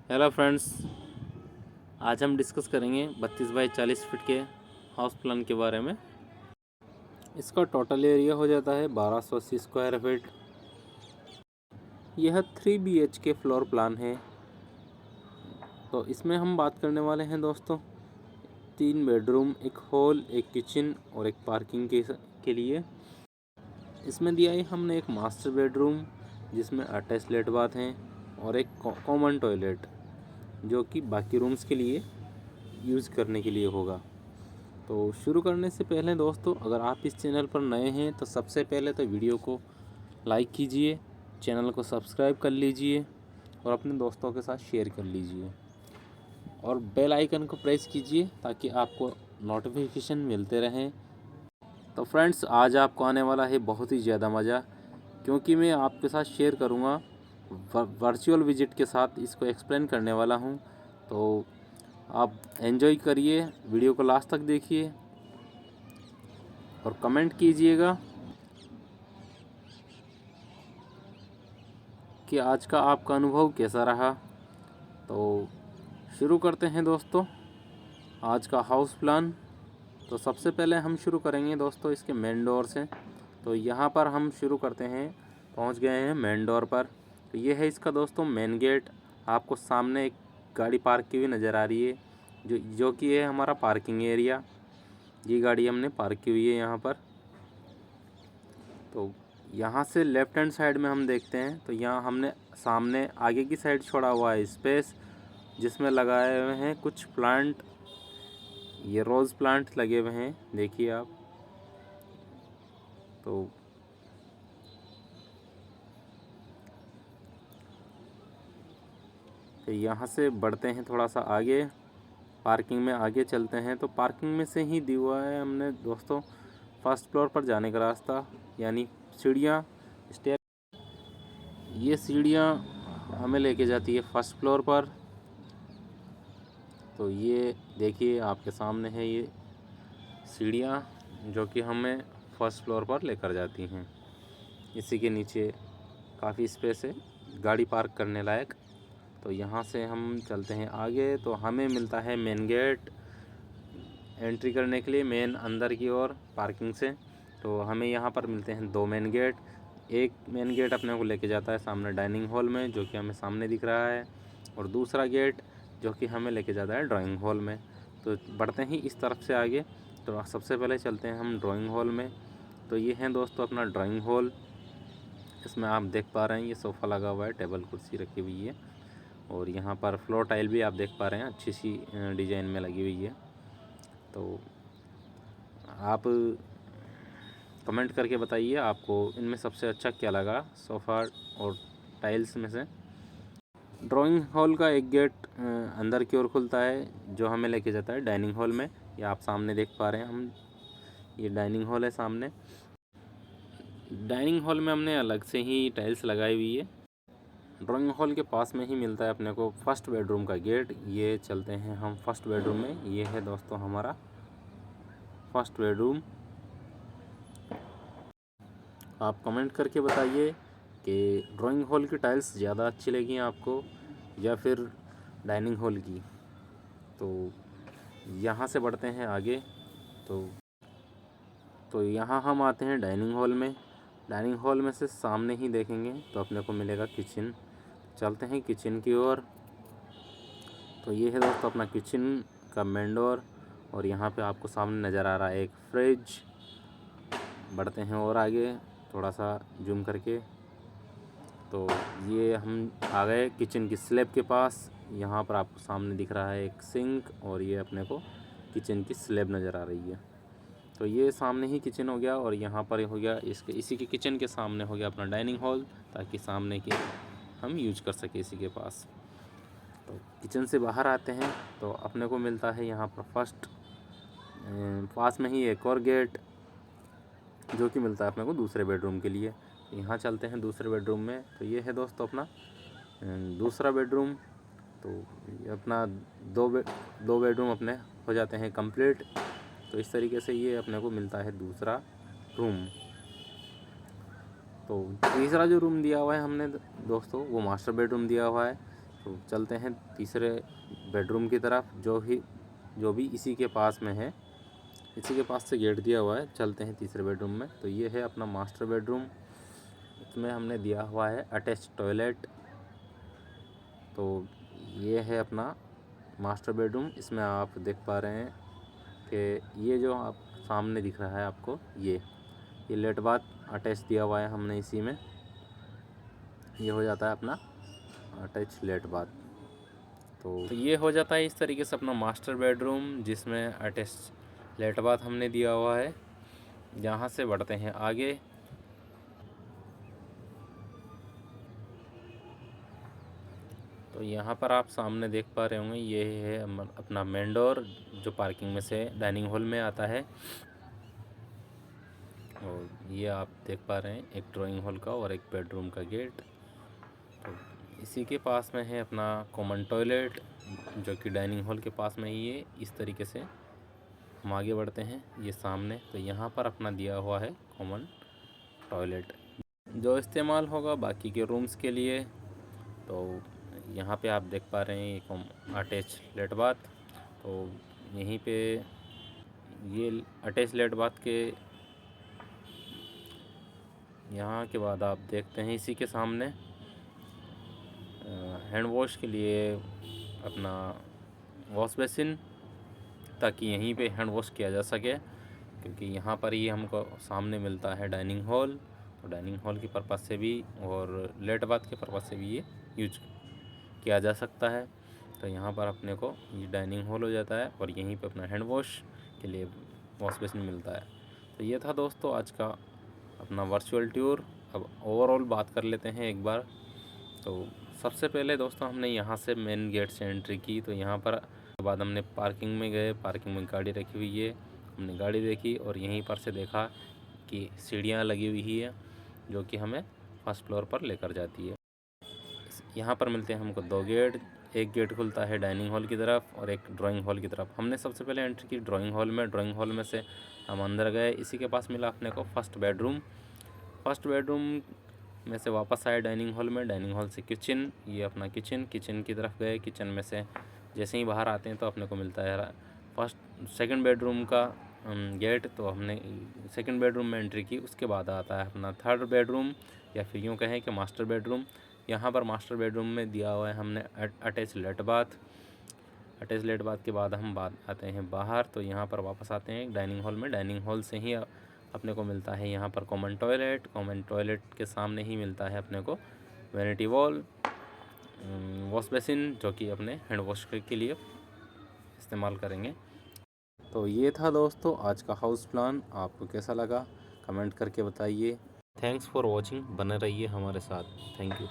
Hello friends, आज हम discuss करेंगे 32 बाई 40 फीट के हाउस प्लान के बारे में। इसका टोटल एरिया हो जाता है 1280 स्क्वायर फीट। यह 3 BHK फ्लोर प्लान है। तो इसमें हम बात करने वाले हैं दोस्तों 3 बेडरूम, एक हॉल, एक किचन और एक पार्किंग के लिए। इसमें दिया है हमने एक मास्टर बेडरूम जिसमें अटैच लेट बाथ हैं और एक कॉमन टॉयलेट जो कि बाकी रूम्स के लिए यूज़ करने के लिए होगा। तो शुरू करने से पहले दोस्तों, अगर आप इस चैनल पर नए हैं तो सबसे पहले तो वीडियो को लाइक कीजिए, चैनल को सब्सक्राइब कर लीजिए और अपने दोस्तों के साथ शेयर कर लीजिए और बेल आइकन को प्रेस कीजिए ताकि आपको नोटिफिकेशन मिलते रहें। तो फ्रेंड्स, आज आपको आने वाला है बहुत ही ज़्यादा मज़ा, क्योंकि मैं आपके साथ शेयर करूँगा वर्चुअल विजिट के साथ इसको एक्सप्लेन करने वाला हूँ। तो आप एंजॉय करिए, वीडियो को लास्ट तक देखिए और कमेंट कीजिएगा कि आज का आपका अनुभव कैसा रहा। तो शुरू करते हैं दोस्तों आज का हाउस प्लान। तो सबसे पहले हम शुरू करेंगे दोस्तों इसके मेन डोर से। तो यहाँ पर हम शुरू करते हैं, पहुँच गए हैं मेन डोर पर। तो ये है इसका दोस्तों मेन गेट। आपको सामने एक गाड़ी पार्क की हुई नज़र आ रही है जो कि है हमारा पार्किंग एरिया। ये गाड़ी हमने पार्क की हुई है यहाँ पर। तो यहाँ से लेफ़्ट हैंड साइड में हम देखते हैं तो यहाँ हमने सामने आगे की साइड छोड़ा हुआ है स्पेस, जिसमें लगाए हुए हैं कुछ प्लांट। ये रोज़ प्लांट लगे हुए हैं, देखिए आप। तो यहाँ से बढ़ते हैं थोड़ा सा आगे, पार्किंग में आगे चलते हैं। तो पार्किंग में से ही दिया हुआ है हमने दोस्तों फर्स्ट फ्लोर पर जाने का रास्ता, यानी सीढ़ियाँ, स्टेयर। ये सीढ़ियाँ हमें लेके जाती है फर्स्ट फ्लोर पर। तो ये देखिए आपके सामने है ये सीढ़ियाँ जो कि हमें फर्स्ट फ्लोर पर लेकर जाती हैं। इसी के नीचे काफ़ी स्पेस है गाड़ी पार्क करने लायक। तो यहाँ से हम चलते हैं आगे तो हमें मिलता है मेन गेट एंट्री करने के लिए, मेन अंदर की ओर पार्किंग से। तो हमें यहाँ पर मिलते हैं 2 मेन गेट। एक मेन गेट अपने को लेके जाता है सामने डाइनिंग हॉल में, जो कि हमें सामने दिख रहा है, और दूसरा गेट जो कि हमें लेके जाता है ड्राइंग हॉल में। तो बढ़ते हैं इस तरफ से आगे। तो सबसे पहले चलते हैं हम ड्राइंग हॉल में। तो ये है दोस्तों अपना ड्राइंग हॉल। इसमें आप देख पा रहे हैं ये सोफ़ा लगा हुआ है, टेबल कुर्सी रखी हुई है, और यहाँ पर फ्लोर टाइल भी आप देख पा रहे हैं अच्छी सी डिज़ाइन में लगी हुई है। तो आप कमेंट करके बताइए आपको इनमें सबसे अच्छा क्या लगा, सोफ़ा और टाइल्स में से। ड्राइंग हॉल का एक गेट अंदर की ओर खुलता है जो हमें लेके जाता है डाइनिंग हॉल में। ये आप सामने देख पा रहे हैं हम, ये डाइनिंग हॉल है सामने। डाइनिंग हॉल में हमने अलग से ही टाइल्स लगाई हुई है। ड्राइंग हॉल के पास में ही मिलता है अपने को फर्स्ट बेडरूम का गेट। ये चलते हैं हम फर्स्ट बेडरूम में। ये है दोस्तों हमारा फर्स्ट बेडरूम। आप कमेंट करके बताइए कि ड्राइंग हॉल की टाइल्स ज़्यादा अच्छी लगी आपको या फिर डाइनिंग हॉल की। तो यहाँ से बढ़ते हैं आगे। तो यहाँ हम आते हैं डाइनिंग हॉल में। डाइनिंग हॉल में से सामने ही देखेंगे तो अपने को मिलेगा किचन। चलते हैं किचन की ओर। तो ये है दोस्तों अपना किचन का मेन डोर, और यहाँ पे आपको सामने नज़र आ रहा है एक फ्रिज। बढ़ते हैं और आगे थोड़ा सा जूम करके। तो ये हम आ गए किचन की स्लैब के पास। यहाँ पर आपको सामने दिख रहा है एक सिंक, और ये अपने को किचन की स्लैब नज़र आ रही है। तो ये सामने ही किचन हो गया, और यहाँ पर हो गया इसी के किचन के सामने हो गया अपना डाइनिंग हॉल, ताकि सामने की हम यूज कर सके इसी के पास। तो किचन से बाहर आते हैं तो अपने को मिलता है यहाँ पर फर्स्ट पास में ही एक और गेट जो कि मिलता है अपने को दूसरे बेडरूम के लिए। यहाँ चलते हैं दूसरे बेडरूम में। तो ये है दोस्तों अपना दूसरा बेडरूम। तो ये अपना दो बेडरूम अपने हो जाते हैं कंप्लीट। तो इस तरीके से ये अपने को मिलता है दूसरा रूम। तो तीसरा जो रूम दिया हुआ है हमने दोस्तों वो मास्टर बेडरूम दिया हुआ है। तो चलते हैं तीसरे बेडरूम की तरफ, जो भी इसी के पास में है। इसी के पास से गेट दिया हुआ है। चलते हैं तीसरे बेडरूम में। तो ये है अपना मास्टर बेडरूम। इसमें हमने दिया हुआ है अटैच टॉयलेट। तो ये है अपना मास्टर बेडरूम। इसमें आप देख पा रहे हैं कि ये जो आप सामने दिख रहा है आपको, ये लेट बाथ अटैच दिया हुआ है हमने इसी में। ये हो जाता है अपना अटैच लेट बाथ। तो ये हो जाता है इस तरीके से अपना मास्टर बेडरूम, जिसमें अटैच लेट बाथ हमने दिया हुआ है। यहाँ से बढ़ते हैं आगे। तो यहाँ पर आप सामने देख पा रहे होंगे, ये है अपना मेन डोर, जो पार्किंग में से डाइनिंग हॉल में आता है। और ये आप देख पा रहे हैं एक ड्राइंग हॉल का और एक बेडरूम का गेट। तो इसी के पास में है अपना कॉमन टॉयलेट, जो कि डाइनिंग हॉल के पास में ही है। इस तरीके से हम आगे बढ़ते हैं ये सामने। तो यहाँ पर अपना दिया हुआ है कॉमन टॉयलेट, जो इस्तेमाल होगा बाकी के रूम्स के लिए। तो यहाँ पे आप देख पा रहे हैं ये अटैच लेट बाथ। तो यहीं पे ये अटैच लेट बाथ के यहाँ के बाद आप देखते हैं इसी के सामने हैंड वॉश के लिए अपना वॉश बेसिन, ताकि यहीं पे हैंड वॉश किया जा सके, क्योंकि यहाँ पर ही हमको सामने मिलता है डाइनिंग हॉल। तो डाइनिंग हॉल की पर्पज़ से भी और लेट बाथ के पर्पज़ से भी ये यूज किया जा सकता है। तो यहाँ पर अपने को ये डाइनिंग हॉल हो जाता है और यहीं पे अपना हैंड वॉश के लिए वॉश बेसिन मिलता है। तो ये था दोस्तों आज का अपना वर्चुअल टूर। अब ओवरऑल बात कर लेते हैं एक बार। तो सबसे पहले दोस्तों हमने यहाँ से मेन गेट से एंट्री की। तो यहाँ पर बाद हमने पार्किंग में गए। पार्किंग में गाड़ी रखी हुई है, हमने गाड़ी देखी और यहीं पर से देखा कि सीढ़ियाँ लगी हुई है, जो कि हमें फर्स्ट फ्लोर पर लेकर जाती है। यहाँ पर मिलते हैं हमको दो गेट। एक गेट खुलता है डाइनिंग हॉल की तरफ और एक ड्राइंग हॉल की तरफ। हमने सबसे पहले एंट्री की ड्राइंग हॉल में। ड्राइंग हॉल में से हम अंदर गए। इसी के पास मिला अपने को फर्स्ट बेडरूम। फर्स्ट बेडरूम में से वापस आए डाइनिंग हॉल में। डाइनिंग हॉल से किचन, ये अपना किचन की तरफ गए। किचन में से जैसे ही बाहर आते हैं तो अपने को मिलता है सेकंड बेडरूम का गेट। तो हमने सेकंड बेडरूम में एंट्री की। उसके बाद आता है अपना थर्ड बेडरूम, या फिर यूँ कहें कि मास्टर बेडरूम। यहाँ पर मास्टर बेडरूम में दिया हुआ है हमने attach late bath. Attach late bath के बाद हम आते हैं बाहर। तो यहाँ पर वापस आते हैं डाइनिंग हॉल में। डाइनिंग हॉल से ही अपने को मिलता है यहाँ पर कॉमन टॉयलेट। कॉमन टॉयलेट के सामने ही मिलता है अपने को वैनिटी वॉल, वॉश बेसिन, जो कि अपने हैंड वॉश के लिए इस्तेमाल करेंगे। तो ये था दोस्तों आज का हाउस प्लान। आपको कैसा लगा कमेंट करके बताइए। Thanks for watching. बने रहिए हमारे साथ। Thank you.